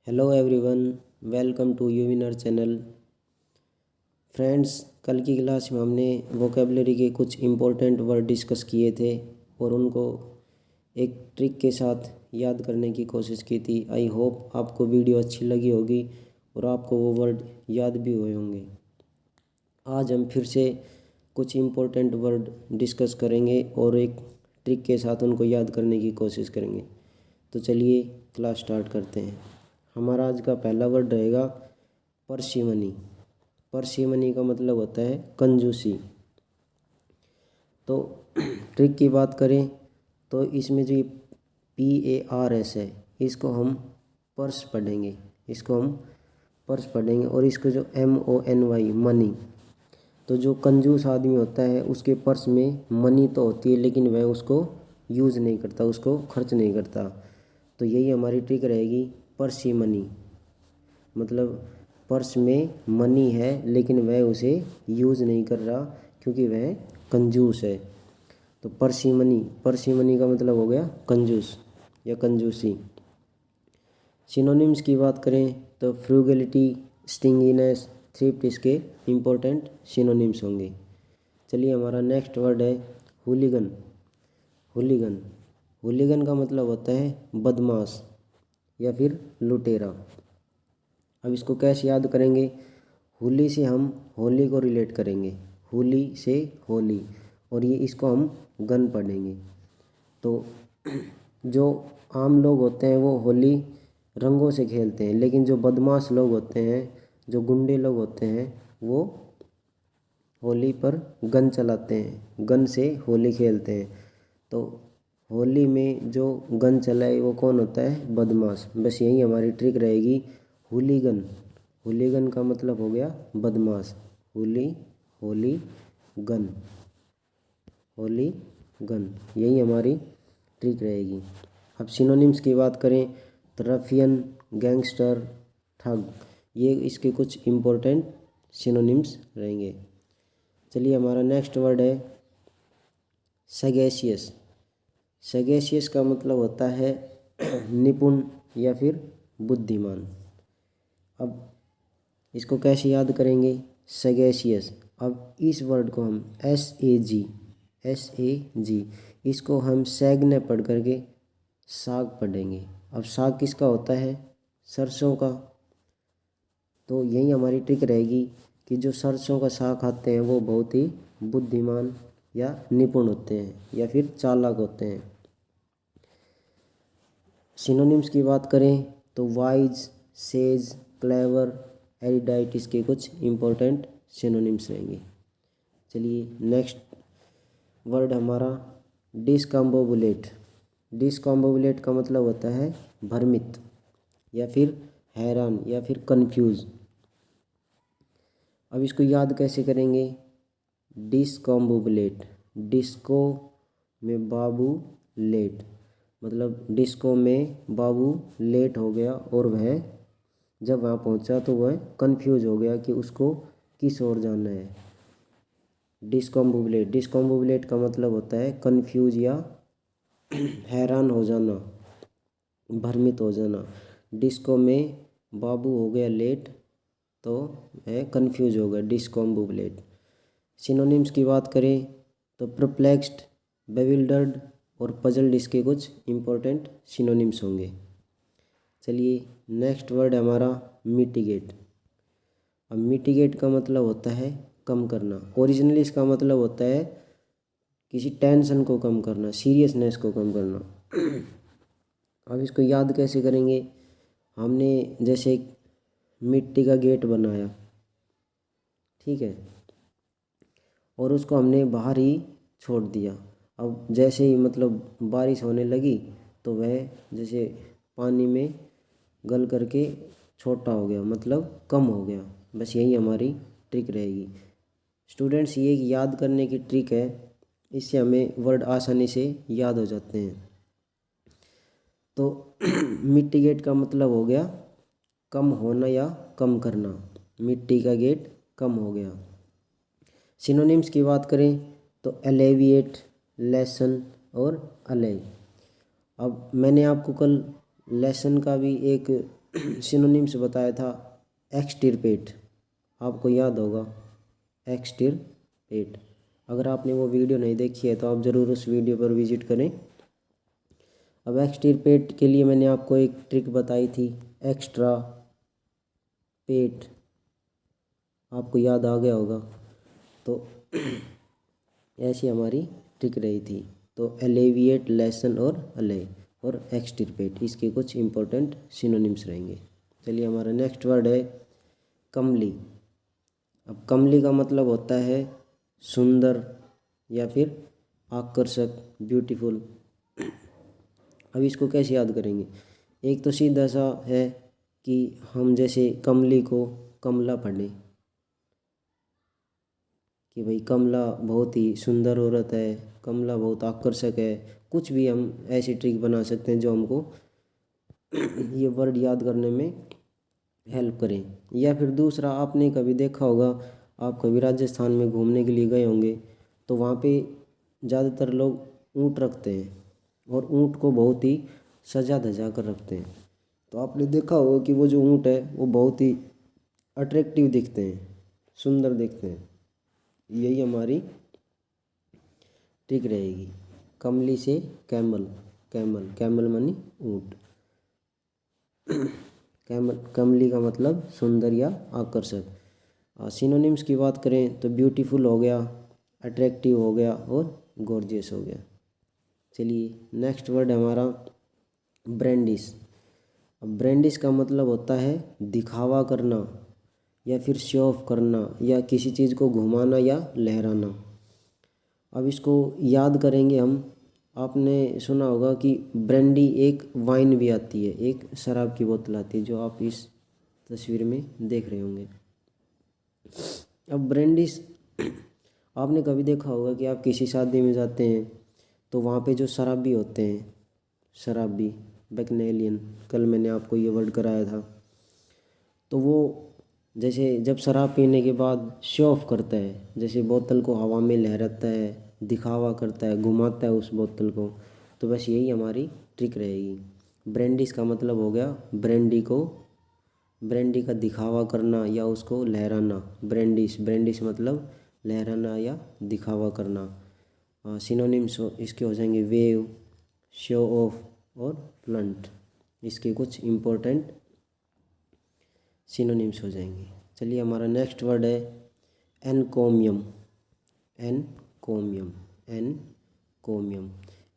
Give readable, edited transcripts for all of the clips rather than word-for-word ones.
Hello everyone, welcome to यूविनर channel. Friends, कल की क्लास में हमने वोकेबलरी के कुछ इम्पोर्टेंट वर्ड डिस्कस किए थे और उनको एक ट्रिक के साथ याद करने की कोशिश की थी। आई होप आपको वीडियो अच्छी लगी होगी और आपको वो वर्ड याद भी हुए होंगे। आज हम फिर से कुछ इम्पोर्टेंट वर्ड डिस्कस करेंगे और एक ट्रिक के साथ उनको याद करने की कोशिश करेंगे। तो चलिए क्लास स्टार्ट करते हैं। हमारा आज का पहला वर्ड रहेगा परसिमनी। परसिमनी का मतलब होता है कंजूसी। तो ट्रिक की बात करें तो इसमें जो PARS है इसको हम पर्स पढ़ेंगे, और इसको जो MONY मनी, तो जो कंजूस आदमी होता है उसके पर्स में मनी तो होती है लेकिन वह उसको यूज़ नहीं करता, उसको खर्च नहीं करता। तो यही हमारी ट्रिक रहेगी, परसिमनी। मतलब पर्स में मनी है लेकिन वह उसे यूज़ नहीं कर रहा क्योंकि वह कंजूस है। तो परसिमनी का मतलब हो गया कंजूस या कंजूसी। सिनोनिम्स की बात करें तो फ्रूगलिटी, स्टिंगीनेस, थ्रिफ्ट इसके इम्पोर्टेंट सिनोनिम्स होंगे। चलिए हमारा नेक्स्ट वर्ड है हुलिगन। हुलिगन का मतलब होता है बदमाश या फिर लुटेरा। अब इसको कैसे याद करेंगे? होली से हम होली को रिलेट करेंगे, होली से होली, और ये इसको हम गन पढ़ेंगे। तो जो आम लोग होते हैं वो होली रंगों से खेलते हैं, लेकिन जो बदमाश लोग होते हैं, जो गुंडे लोग होते हैं, वो होली पर गन चलाते हैं, गन से होली खेलते हैं। तो होली में जो गन चलाए वो कौन होता है? बदमाश। बस यही हमारी ट्रिक रहेगी, होलीगन का मतलब हो गया बदमाश। होली गन, यही हमारी ट्रिक रहेगी। अब सिनोनिम्स की बात करें तो रफियन, गैंगस्टर, ठग, ये इसके कुछ इम्पोर्टेंट सिनोनिम्स रहेंगे। चलिए हमारा नेक्स्ट वर्ड है सगेशियस। सगेशियस का मतलब होता है निपुण या फिर बुद्धिमान। अब इसको कैसे याद करेंगे? सगेशियस। अब इस वर्ड को हम SAG, इसको हम सैग ने पढ़ करके साग पढ़ेंगे। अब साग किसका होता है? सरसों का। तो यही हमारी ट्रिक रहेगी कि जो सरसों का साग खाते हैं वो बहुत ही बुद्धिमान या निपुण होते हैं या फिर चालाक होते हैं। सिनोनिम्स की बात करें तो वाइज, सेज, क्लेवर, एरिडाइट इसके कुछ इम्पोर्टेंट सिनोनिम्स रहेंगे। चलिए नेक्स्ट वर्ड हमारा डिस्कम्बोबुलेट। डिस्कम्बोबुलेट का मतलब होता है भ्रमित या फिर हैरान या फिर कंफ्यूज। अब इसको याद कैसे करेंगे? डिस्कम्बोबुलेट, डिस्को में बाबू लेट, मतलब डिस्को में बाबू लेट हो गया और वह जब वहाँ पहुँचा तो वह कंफ्यूज हो गया कि उसको किस ओर जाना है। डिस्कम्बोबुलेट का मतलब होता है कंफ्यूज या हैरान हो जाना, भ्रमित हो जाना। डिस्को में बाबू हो गया लेट तो वह कंफ्यूज हो गया, डिस्कम्बोबुलेट। सिनोनिम्स की बात करें तो परप्लेक्स्ड, बेविल्डर्ड और पजल्ड इसके कुछ इम्पोर्टेंट सिनोनिम्स होंगे। चलिए नेक्स्ट वर्ड हमारा मिटिगेट। अब मिटिगेट का मतलब होता है कम करना। ओरिजिनली इसका मतलब होता है किसी टेंशन को कम करना, सीरियसनेस को कम करना। अब इसको याद कैसे करेंगे? हमने जैसे मिट्टी का गेट बनाया, ठीक है, और उसको हमने बाहर ही छोड़ दिया। अब जैसे ही मतलब बारिश होने लगी तो वह जैसे पानी में गल करके छोटा हो गया, मतलब कम हो गया। बस यही हमारी ट्रिक रहेगी। स्टूडेंट्स, ये याद करने की ट्रिक है, इससे हमें वर्ड आसानी से याद हो जाते हैं। तो मिटिगेट का मतलब हो गया कम होना या कम करना। मिट्टी का गेट कम हो गया। सिनोनिम्स की बात करें तो एलेविएट, लेसन और अले। अब मैंने आपको कल लेसन का भी एक सिनोनिम्स बताया था एक्सटिरपेट, आपको याद होगा एक्सटिरपेट। अगर आपने वो वीडियो नहीं देखी है तो आप ज़रूर उस वीडियो पर विजिट करें। अब एक्सटिरपेट के लिए मैंने आपको एक ट्रिक बताई थी, एक्स्ट्रा पेट, आपको याद आ गया होगा। तो ऐसी हमारी ट्रिक रही थी। तो एलेविएट, लेसन और अले और एक्सटिरपेट, इसके कुछ इंपॉर्टेंट सिनोनिम्स रहेंगे। चलिए हमारा नेक्स्ट वर्ड है कमली। अब कमली का मतलब होता है सुंदर या फिर आकर्षक, ब्यूटीफुल। अब इसको कैसे याद करेंगे? एक तो सीधा सा है कि हम जैसे कमली को कमला पढ़ें कि भाई कमला बहुत ही सुंदर औरत है, कमला बहुत आकर्षक है। कुछ भी हम ऐसी ट्रिक बना सकते हैं जो हमको ये वर्ड याद करने में हेल्प करें। या फिर दूसरा, आपने कभी देखा होगा, आप कभी राजस्थान में घूमने के लिए गए होंगे तो वहाँ पे ज़्यादातर लोग ऊँट रखते हैं और ऊँट को बहुत ही सजा धजा कर रखते हैं। तो आपने देखा होगा कि वो जो ऊँट है वो बहुत ही अट्रैक्टिव दिखते हैं, सुंदर दिखते हैं। यही हमारी ट्रिक रहेगी। कमली से कैमल, कैमल, कैमल मानी ऊँट। कमली का मतलब सुंदर या आकर्षक। सिनोनिम्स की बात करें तो ब्यूटीफुल हो गया, अट्रैक्टिव हो गया और गॉर्जियस हो गया। चलिए नेक्स्ट वर्ड है हमारा ब्रांडिश। अब ब्रांडिश का मतलब होता है दिखावा करना या फिर शो ऑफ करना या किसी चीज़ को घुमाना या लहराना। अब इसको याद करेंगे हम। आपने सुना होगा कि ब्रांडी एक वाइन भी आती है, एक शराब की बोतल आती है जो आप इस तस्वीर में देख रहे होंगे। अब ब्रांडिश आपने कभी देखा होगा कि आप किसी शादी में जाते हैं तो वहाँ पे जो शराबी होते हैं, शराबी, बैकनेलियन, कल मैंने आपको ये वर्ड कराया था। तो वो जैसे जब शराब पीने के बाद शो ऑफ करता है, जैसे बोतल को हवा में लहराता है, दिखावा करता है, घुमाता है उस बोतल को। तो बस यही हमारी ट्रिक रहेगी। ब्रांडिश का मतलब हो गया ब्रांडी का दिखावा करना या उसको लहराना। ब्रांडिश, ब्रांडिश मतलब लहराना या दिखावा करना। सिनोनिम्स इसके हो जाएंगे वेव, शो ऑफ और फ्लंट। इसके कुछ इम्पोर्टेंट सिनोनिम्स हो जाएंगे। चलिए हमारा नेक्स्ट वर्ड है एनकोमियम। एनकोमियम, एनकोमियम,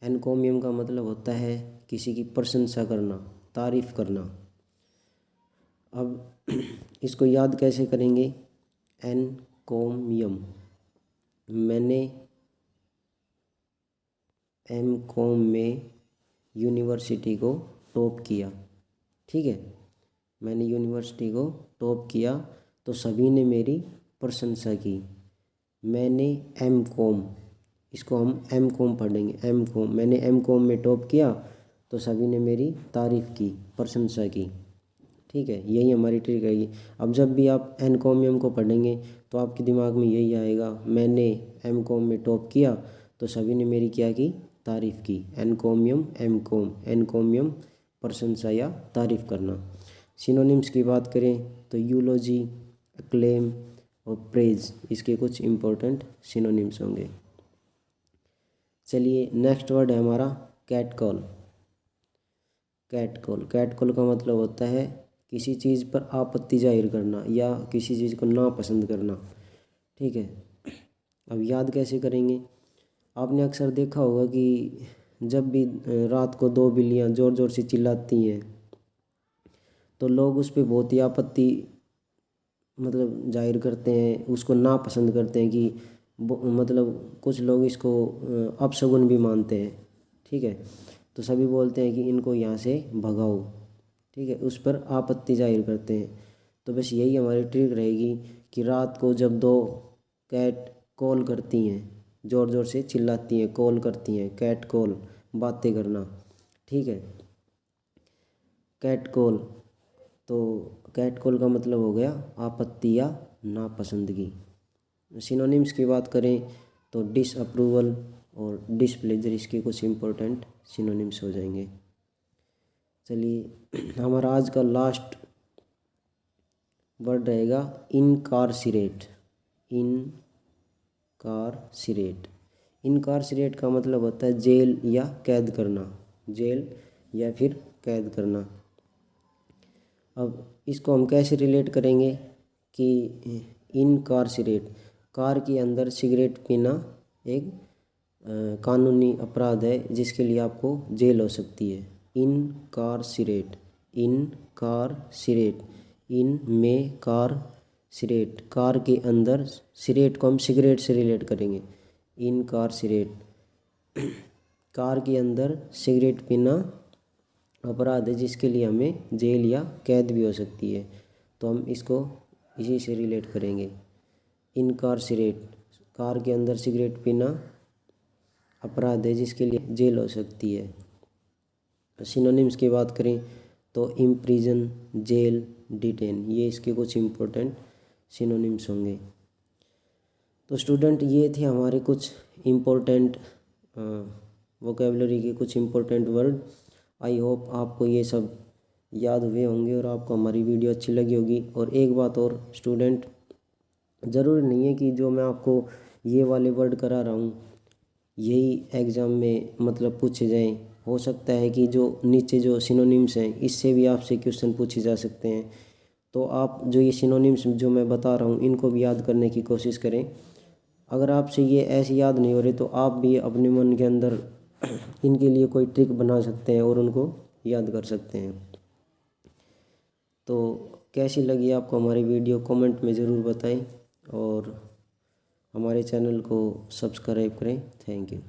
एनकोमियम का मतलब होता है किसी की प्रशंसा करना, तारीफ करना। अब इसको याद कैसे करेंगे? एनकोमियम, मैंने एमकॉम में यूनिवर्सिटी को टॉप किया। ठीक है, मैंने यूनिवर्सिटी को टॉप किया तो सभी ने मेरी प्रशंसा की। मैंने एमकॉम, इसको हम एमकॉम पढ़ेंगे, एमकॉम, मैंने एमकॉम में टॉप किया तो सभी ने मेरी तारीफ़ की, प्रशंसा की। ठीक है, यही हमारी ट्रिक रहेगी। अब जब भी आप एनकोमियम को पढ़ेंगे तो आपके दिमाग में यही आएगा, मैंने एमकॉम में टॉप किया तो सभी ने मेरी क्या की? तारीफ़ की। एनकोमियम, एमकॉम, एनकोमियम प्रशंसा या तारीफ़ करना। सिनोनिम्स की बात करें तो यूलोजी, क्लेम और प्रेज, इसके कुछ इम्पोर्टेंट सिनोनिम्स होंगे। चलिए नेक्स्ट वर्ड है हमारा कैटकॉल। कैटकॉल, कैटकॉल का मतलब होता है किसी चीज़ पर आपत्ति जाहिर करना या किसी चीज़ को नापसंद करना। ठीक है, अब याद कैसे करेंगे? आपने अक्सर देखा होगा कि जब भी रात को दो बिल्लियाँ ज़ोर ज़ोर से चिल्लाती हैं तो लोग उस पर बहुत ही आपत्ति मतलब जाहिर करते हैं, उसको नापसंद करते हैं कि मतलब कुछ लोग इसको अपशगुन भी मानते हैं। ठीक है, तो सभी बोलते हैं कि इनको यहाँ से भगाओ। ठीक है, उस पर आपत्ति जाहिर करते हैं। तो बस यही हमारी ट्रिक रहेगी कि रात को जब दो कैट कॉल करती हैं, ज़ोर ज़ोर से चिल्लाती हैं, कॉल करती हैं, कैट कॉल, बातें करना। ठीक है, कैट कॉल, तो कैट कॉल का मतलब हो गया आपत्ति या नापसंदगी। सिनोनिम्स की बात करें तो डिसअप्रूवल और डिसप्लेजर, इसके कुछ इम्पोर्टेंट सिनोनिम्स हो जाएंगे। चलिए हमारा आज का लास्ट वर्ड रहेगा इनकारसिरेट। इनकारसिरेट, इनकारसिरेट का मतलब होता है जेल या कैद करना, जेल या फिर कैद करना। अब इसको हम कैसे रिलेट करेंगे कि इनकारसिरेट, कार के अंदर सिगरेट पीना एक कानूनी अपराध है जिसके लिए आपको जेल हो सकती है। इनकारसिरेट, इनकारसिरेट, इन में कार सिरेट, कार के अंदर, सिरेट को हम सिगरेट से रिलेट करेंगे। इनकारसिरेट, कार के अंदर सिगरेट पीना अपराध है जिसके लिए हमें जेल या कैद भी हो सकती है, तो हम इसको इसी से रिलेट करेंगे। इनकारसिरेट, कार के अंदर सिगरेट पीना अपराध है जिसके लिए जेल हो सकती है। सिनोनिम्स की बात करें तो इम्प्रिजन, जेल, डिटेन, ये इसके कुछ इम्पोर्टेंट सिनोनिम्स होंगे। तो स्टूडेंट ये थे हमारे कुछ इम्पोर्टेंट वोकेबलरी के कुछ इम्पोर्टेंट वर्ड। आई होप आपको ये सब याद हुए होंगे और आपको हमारी वीडियो अच्छी लगी होगी। और एक बात और स्टूडेंट, ज़रूरी नहीं है कि जो मैं आपको ये वाले वर्ड करा रहा हूँ यही एग्ज़ाम में मतलब पूछे जाएं। हो सकता है कि जो नीचे जो सिनोनिम्स हैं इससे भी आपसे क्वेश्चन पूछे जा सकते हैं। तो आप जो ये सिनोनिम्स जो मैं बता रहा हूँ इनको भी याद करने की कोशिश करें। अगर आपसे ये ऐसे याद नहीं हो रहे तो आप भी अपने मन के अंदर इनके लिए कोई ट्रिक बना सकते हैं और उनको याद कर सकते हैं। तो कैसी लगी आपको हमारी वीडियो कमेंट में ज़रूर बताएं और हमारे चैनल को सब्सक्राइब करें। Thank you.